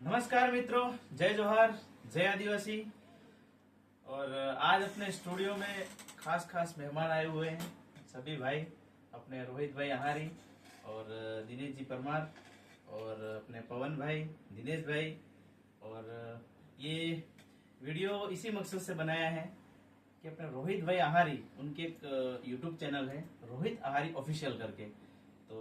नमस्कार मित्रों, जय जोहार, जय आदिवासी। और आज अपने स्टूडियो में खास मेहमान आए हुए हैं। सभी भाई, अपने रोहित भाई आहारी और दिनेश जी परमार और अपने पवन भाई, दिनेश भाई। और ये वीडियो इसी मकसद से बनाया है कि अपने रोहित भाई आहारी, उनके एक यूट्यूब चैनल है रोहित आहारी ऑफिशियल करके। तो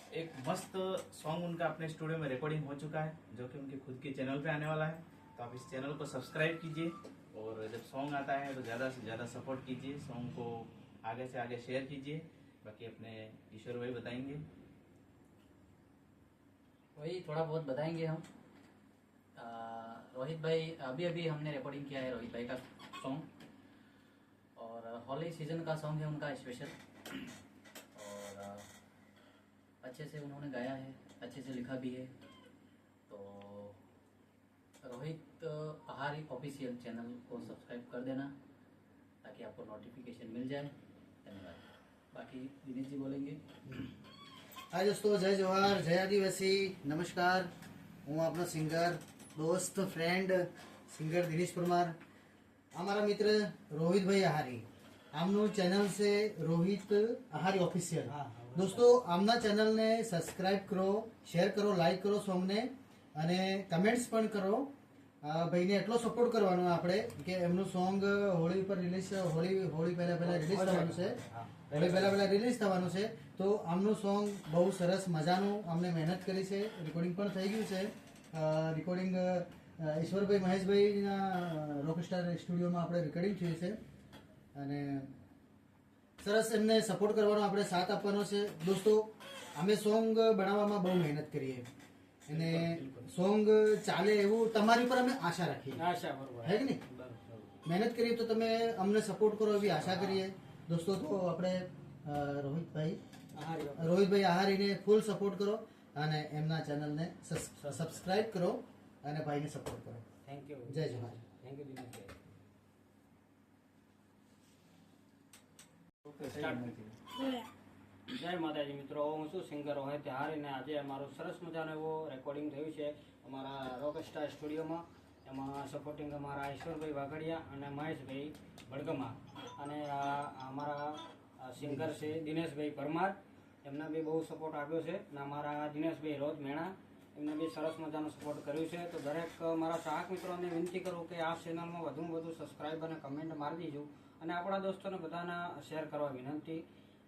एक मस्त सॉन्ग उनका अपने स्टूडियो में रिकॉर्डिंग हो चुका है, जो कि उनके खुद के चैनल पे आने वाला है। तो आप इस चैनल को सब्सक्राइब कीजिए और जब सॉन्ग आता है तो ज़्यादा से ज़्यादा सपोर्ट कीजिए, सॉन्ग को आगे से आगे शेयर कीजिए। बाकी अपने ईश्वर भाई बताएंगे। वही थोड़ा बहुत बताएंगे हम। रोहित भाई अभी हमने रिकॉर्डिंग किया है रोहित भाई का सॉन्ग, और होली सीजन का सॉन्ग है उनका स्पेशल। और अच्छे से उन्होंने गाया है, अच्छे से लिखा भी है। तो रोहित आहारी ऑफिशियल चैनल को सब्सक्राइब कर देना ताकि आपको नोटिफिकेशन मिल जाए। धन्यवाद। बाकी दिनेश जी बोलेंगे। हाय दोस्तों, जय जोहार, जय आदिवासी, नमस्कार। હું આપનો સિંગર દોસ્ત ફ્રેન્ડ સિંગર દિનેશ પરમાર। અમારા મિત્ર રોહિતભાઈ આહારી, આમનું ચેનલ છે રોહિત આહારી ઓફિશિયલ। દોસ્તો, આમના ચેનલને સબસ્ક્રાઇબ કરો, શેર કરો, લાઈક કરો સોંગને, અને કમેન્ટ્સ પણ કરો। ભાઈને એટલો સપોર્ટ કરવાનો આપણે કે એમનું સોંગ હોળી પર રિલીઝ હોળી પહેલા રિલીઝ થવાનું છે। હોળી પહેલા રિલીઝ થવાનું છે। તો આમનું સોંગ બહુ સરસ મજાનું અમને મહેનત કરી છે, રેકોર્ડિંગ પણ થઈ ગયું છે। રેકોર્ડિંગ ઈશ્વરભાઈ મહેશભાઈના રોકસ્ટાર સ્ટુડિયોમાં આપણે રેકોર્ડિંગ થયું છે, અને સરસ એમને સપોર્ટ કરવાનો, આપણે સાથ આપવાનો છે। દોસ્તો, અમે સોંગ બનાવવામાં બહુ મહેનત કરીએ અને સોંગ ચાલે એવું તમારી પર અમે આશા રાખીએ। હે કે નહીં? મહેનત કરીએ તો તમે અમને સપોર્ટ કરો એવી આશા કરીએ। દોસ્તો, તો આપણે રોહિતભાઈ આહારીને ફૂલ સપોર્ટ કરો અને એમના ચેનલને સબસ્ક્રાઇબ કરો અને ભાઈને સપોર્ટ કરો। Thank you. જય જોહાર। Thank you Dineshbhai. જય માતાજી મિત્રો, હું છું સિંગર રોહિત આહારીને આજે અમારું સરસ મજાનું એવો રેકોર્ડિંગ થયું છે અમારા રોકસ્ટાર સ્ટુડિયોમાં। એમાં સપોર્ટિંગ અમારા ઈશ્વરભાઈ વાઘડિયા અને મહેશભાઈ ભડગમા, અને અમારા સિંગર છે દિનેશભાઈ પરમાર, એમને બી બહુ સપોર્ટ આપ્યો છે। અને અમારા દિનેશભાઈ રોજ મેણા, એમને બી સરસ મજાનો સપોર્ટ કર્યું છે। તો દરેક મારા ચાહક મિત્રોને વિનંતી કરું કે આ ચેનલમાં વધુમાં વધુ સબસ્ક્રાઈબ અને કમેન્ટ મારી દીજો, અને આપણા દોસ્તોને બધાને શેર કરવા વિનંતી।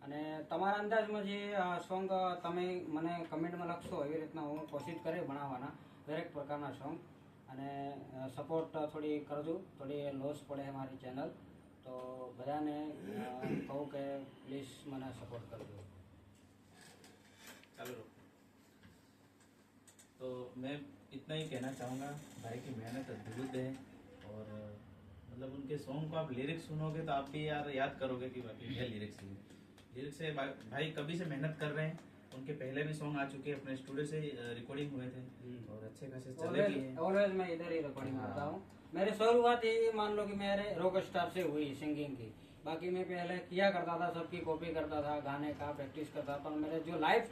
અને તમારા અંદાજમાં જે સોંગ તમે મને કમેન્ટમાં લખશો એવી રીતના હું કોશિશ કરે બનાવવાના દરેક પ્રકારના સોંગ। અને સપોર્ટ થોડી કરજો, થોડી લોસ પડે મારી ચેનલ, તો બધાને કહું કે પ્લીઝ મને સપોર્ટ કરજો। चालू रहो। तो मैं इतना ही कहना चाहूँगा, भाई की मेहनत अद्भुत है। और मतलब उनके सॉन्ग को आप लिरिक्स सुनोगे तो आप भी यार याद करोगे कि बाकी क्या लिरिक्स है। लिरिक्स से भाई कभी से मेहनत कर रहे हैं। उनके पहले भी सॉन्ग आ चुके हैं, अपने स्टूडियो से रिकॉर्डिंग हुए थे और अच्छे खासे चले भी हैं। ऑलवेज मैं इधर ही रिकॉर्डिंग करता हूँ। मेरी शुरुआत ये मान लो कि मेरे रॉक स्टार से हुई सिंगिंग की। बाकी मैं पहले किया करता था, सबकी कॉपी करता था, गाने का प्रैक्टिस करता था। मेरे जो लाइव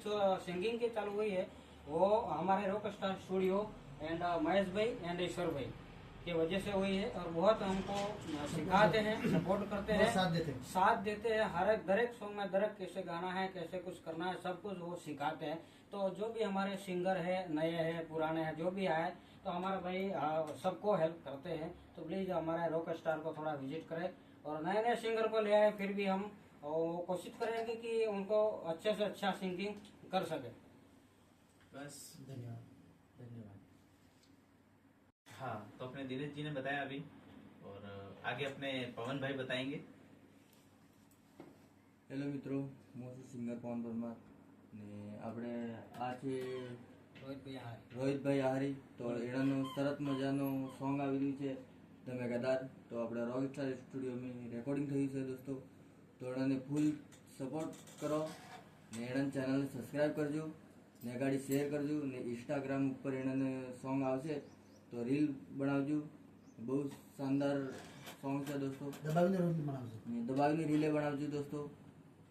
सिंगिंग की चालू हुई है वो हमारे rock star studio and Mahesh भाई एंड ईश्वर भाई की वजह से हुई है। और बहुत हमको सिखाते हैं, सपोर्ट करते हैं, साथ देते हैं। हर एक दरेक सॉन्ग में दरेक कैसे गाना है, कैसे कुछ करना है, सब कुछ वो सिखाते हैं। तो जो भी हमारे सिंगर है, नए हैं, पुराने हैं, जो भी आए, तो हमारा भाई सबको हेल्प करते हैं। तो प्लीज हमारे रॉक स्टार को थोड़ा विजिट करें, और नए नए सिंगर को ले आए, फिर भी हम कोशिश करेंगे कि उनको अच्छे से अच्छा सिंगिंग कर सके। बस ધન્યવાદ। धन्यवाद। हाँ, तो अपने दिनेश जी ने बताया अभी, और आगे अपने पवन भाई बताएंगे। હેલો મિત્રો, હું છું સિંગર પવન પરમાર ને આપણે આ છે રોહિતભાઈ આહારી। તો એનાનું સરસ મજાનું સોંગ આવી રહ્યું છે તમે ગદાર। તો આપણે રોકસ્ટાર સ્ટુડિયોમાં રેકોર્ડિંગ થયું છે દોસ્તો। તો એનાને ફૂલ સપોર્ટ કરો ને એના ચેનલને સબસ્ક્રાઈબ કરજો ને ગાડી શેર કરજો ને ઇન્સ્ટાગ્રામ ઉપર એનાને સોંગ આવશે તો રીલ બનાવજો। બહુ શાનદાર સોંગ છે દોસ્તો, દબાવીને રોજ બનાવજો ને દબાવીને રીલે બનાવજો દોસ્તો।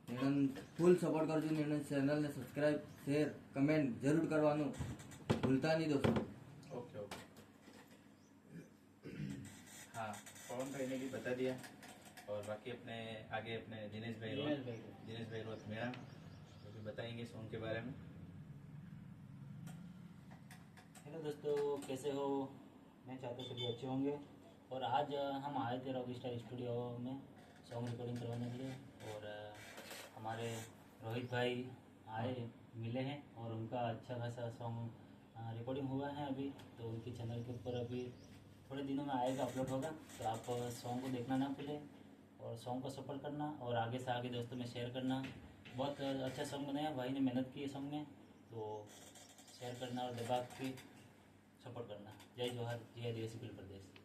એને ફૂલ સપોર્ટ કરજો ને એને ચેનલને સબસ્ક્રાઈબ, શેર, કમેન્ટ જરૂર કરવાનું ભૂલતા નહીં દોસ્તો। Okay okay. हाँ पवन भाई ने भी बता दिया। और बाकी अपने आगे अपने दिनेश भाई रोहत मेरा वो भी बताएंगे सॉन्ग के बारे में। हेलो दोस्तों, कैसे हो? मैं चाहता हूँ सभी अच्छे होंगे। और आज हम आए थे रॉक स्टार स्टूडियो में सॉन्ग रिकॉर्डिंग करवाने के लिए। और हमारे रोहित भाई आए मिले हैं और उनका अच्छा खासा सॉन्ग रिकॉर्डिंग हुआ है अभी। तो उनके चैनल के ऊपर अभी थोड़े दिनों में आएगा, अपलोड होगा। तो आप सॉन्ग को देखना ना भूलें और सॉन्ग को सपोर्ट करना और आगे से आगे दोस्तों में शेयर करना। बहुत अच्छा सॉन्ग बनाया, भाई ने मेहनत की है सॉन्ग में, तो शेयर करना और दबा के सपोर्ट करना। जय जवाहर, जय आदिवासी कुल प्रदेश।